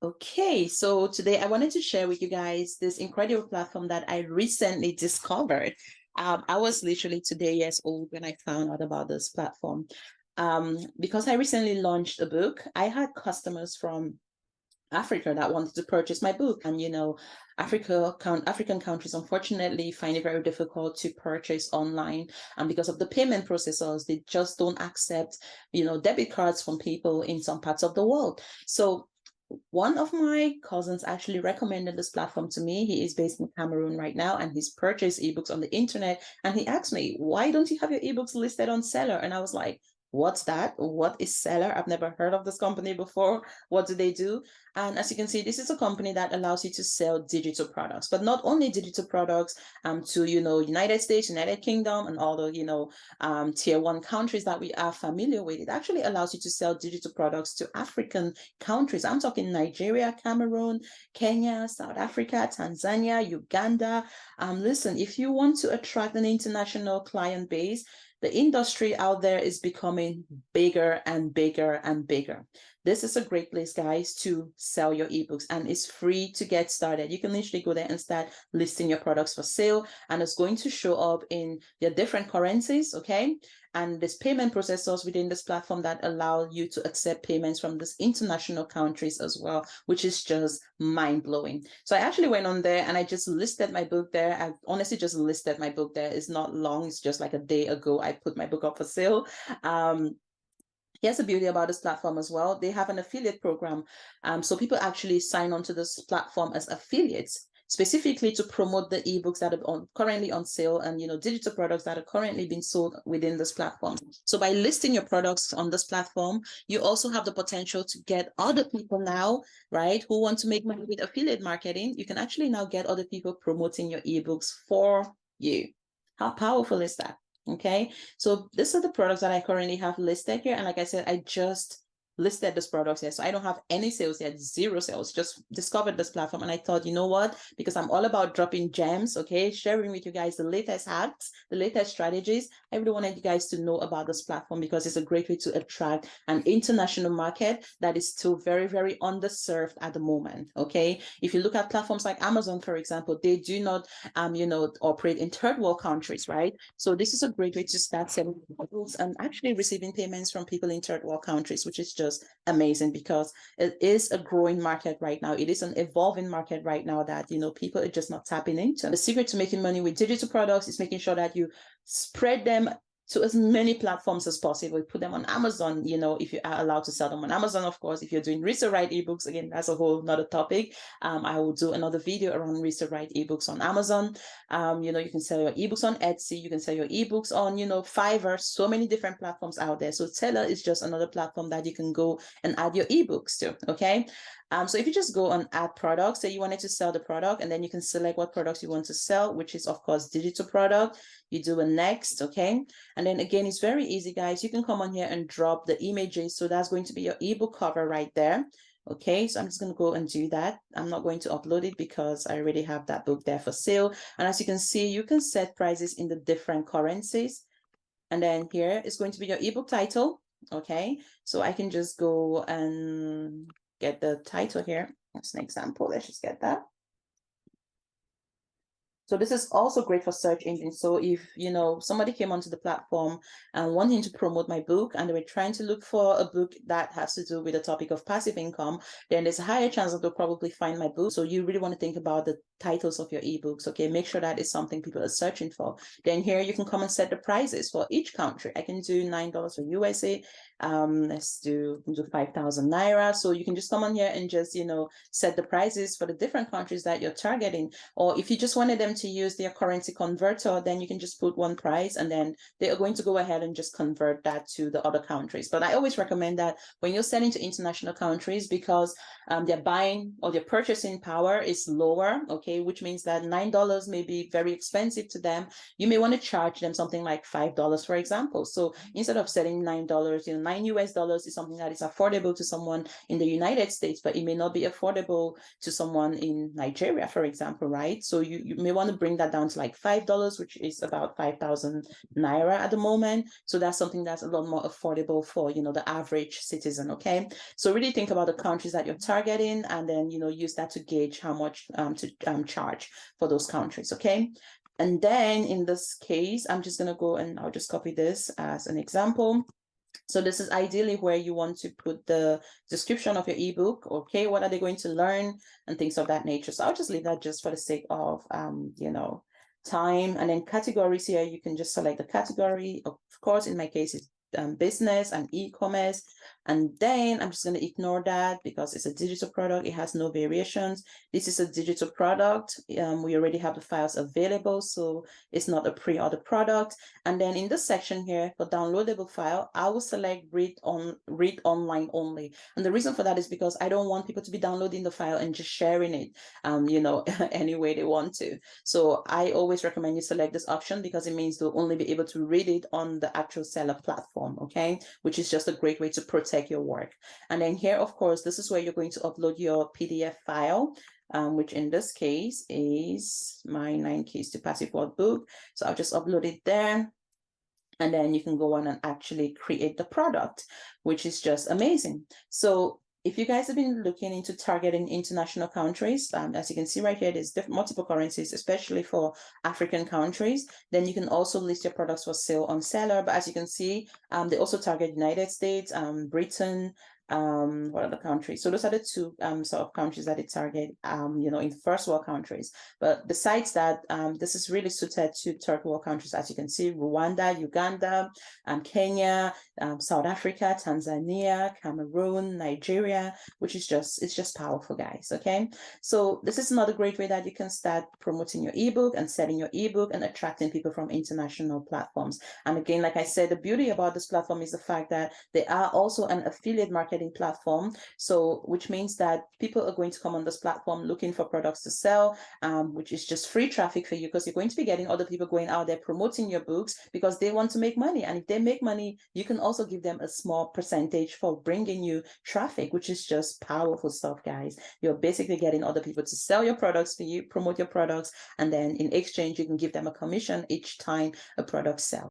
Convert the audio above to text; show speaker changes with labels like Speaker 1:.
Speaker 1: Okay, so today I wanted to share with you guys this incredible platform that I recently discovered. I was literally today years old when I found out about this platform. Because I recently launched a book, I had customers from Africa that wanted to purchase my book. And African countries unfortunately find it very difficult to purchase online. And because of the payment processors, they just don't accept, debit cards from people in some parts of the world. So one of my cousins actually recommended this platform to me. He is based in Cameroon right now, and he's purchased ebooks on the internet. And he asked me, why don't you have your ebooks listed on Seller? And I was like, what's that? What is Seller? I've never heard of this company before. What do they do? And as you can see, this is a company that allows you to sell digital products, but not only digital products to, United States, United Kingdom, and all the, tier one countries that we are familiar with. It actually allows you to sell digital products to African countries. I'm talking Nigeria, Cameroon, Kenya, South Africa, Tanzania, Uganda. Listen, if you want to attract an international client base, the industry out there is becoming bigger and bigger and bigger. This is a great place, guys, to sell your ebooks, and it's free to get started. You can literally go there and start listing your products for sale, and it's going to show up in their different currencies, okay? And there's payment processors within this platform that allow you to accept payments from these international countries as well, which is just mind-blowing. So I actually went on there and I just listed my book there. I honestly just listed my book there. It's not long. It's just like a day ago I put my book up for sale. Here's the beauty about this platform as well. They have an affiliate program. So people actually sign on to this platform as affiliates, specifically to promote the ebooks that are currently on sale and digital products that are currently being sold within this platform. So by listing your products on this platform, you also have the potential to get other people now, right, who want to make money with affiliate marketing. You can actually now get other people promoting your ebooks for you. How powerful is that? Okay, so these are the products that I currently have listed here. And like I said, I just listed this products here. So I don't have any sales yet, zero sales, just discovered this platform. And I thought, you know what, because I'm all about dropping gems, okay, sharing with you guys the latest hacks, the latest strategies. I really wanted you guys to know about this platform because it's a great way to attract an international market that is still very, very underserved at the moment, okay? If you look at platforms like Amazon, for example, they do not, operate in third world countries, right? So this is a great way to start selling products and actually receiving payments from people in third world countries, which is just amazing because it is a growing market right now. It is an evolving market right now that people are just not tapping into. The secret to making money with digital products is making sure that you spread them to as many platforms as possible. Put them on Amazon, if you are allowed to sell them on Amazon, of course. If you're doing read to write ebooks, again, that's a whole nother topic. I will do another video around read to write ebooks on Amazon. You can sell your ebooks on Etsy, you can sell your ebooks on, Fiverr, so many different platforms out there. So Selar is just another platform that you can go and add your ebooks to, okay? So if you just go on add products, say you wanted to sell the product, and then you can select what products you want to sell, which is of course digital product. You do a next, okay? And then again, it's very easy, guys. You can come on here and drop the images. So that's going to be your ebook cover right there. Okay, so I'm just going to go and do that. I'm not going to upload it because I already have that book there for sale. And as you can see, you can set prices in the different currencies. And then here is going to be your ebook title. Okay, so I can just go and get the title here. That's an example. Let's just get that. So this is also great for search engines. So if, somebody came onto the platform and wanting to promote my book and they were trying to look for a book that has to do with the topic of passive income, then there's a higher chance that they'll probably find my book. So you really want to think about the titles of your ebooks, okay? Make sure that is something people are searching for. Then here you can come and set the prices for each country. I can do $9 for USA. Let's do 5,000 Naira. So you can just come on here and just, set the prices for the different countries that you're targeting. Or if you just wanted them to use their currency converter, then you can just put one price and then they are going to go ahead and just convert that to the other countries. But I always recommend that when you're selling to international countries, because their buying or their purchasing power is lower, okay, which means that $9 may be very expensive to them. You may want to charge them something like $5, for example. So instead of selling $9, $9 is something that is affordable to someone in the United States, but it may not be affordable to someone in Nigeria, for example, right? So you may want to bring that down to like $5, which is about 5,000 Naira at the moment. So that's something that's a lot more affordable for, the average citizen, okay? So really think about the countries that you're targeting, and then, use that to gauge how much to charge for those countries, okay? And then in this case, I'm just going to go and I'll just copy this as an example. So this is ideally where you want to put the description of your ebook. Okay, what are they going to learn and things of that nature. So I'll just leave that just for the sake of, time. And then categories here, you can just select the category. Of course, in my case, it's business and e-commerce. And then I'm just going to ignore that because it's a digital product. It has no variations. This is a digital product. We already have the files available, so it's not a pre-order product. And then in this section here for downloadable file, I will select read online only. And the reason for that is because I don't want people to be downloading the file and just sharing it, any way they want to. So I always recommend you select this option because it means they'll only be able to read it on the actual Selar platform, okay? Which is just a great way to protect your work. And then here, of course, this is where you're going to upload your PDF file, which in this case is my 9 Keys to Passive Wealth book. So I'll just upload it there. And then you can go on and actually create the product, which is just amazing. So if you guys have been looking into targeting international countries, as you can see right here, there's multiple currencies, especially for African countries. Then you can also list your products for sale on Selar. But as you can see, they also target United States, Britain, what other countries? So those are the two sort of countries that they target, in first world countries. But besides that, this is really suited to third world countries, as you can see: Rwanda, Uganda, Kenya, South Africa, Tanzania, Cameroon, Nigeria, which is it's just powerful, guys. Okay, so this is another great way that you can start promoting your ebook and selling your ebook and attracting people from international platforms. And again, like I said, the beauty about this platform is the fact that they are also an affiliate marketing platform, so which means that people are going to come on this platform looking for products to sell, which is just free traffic for you, because you're going to be getting other people going out there promoting your books because they want to make money. And if they make money, you can also give them a small percentage for bringing you traffic, which is just powerful stuff, guys. You're basically getting other people to sell your products for you, promote your products, and then in exchange you can give them a commission each time a product sells.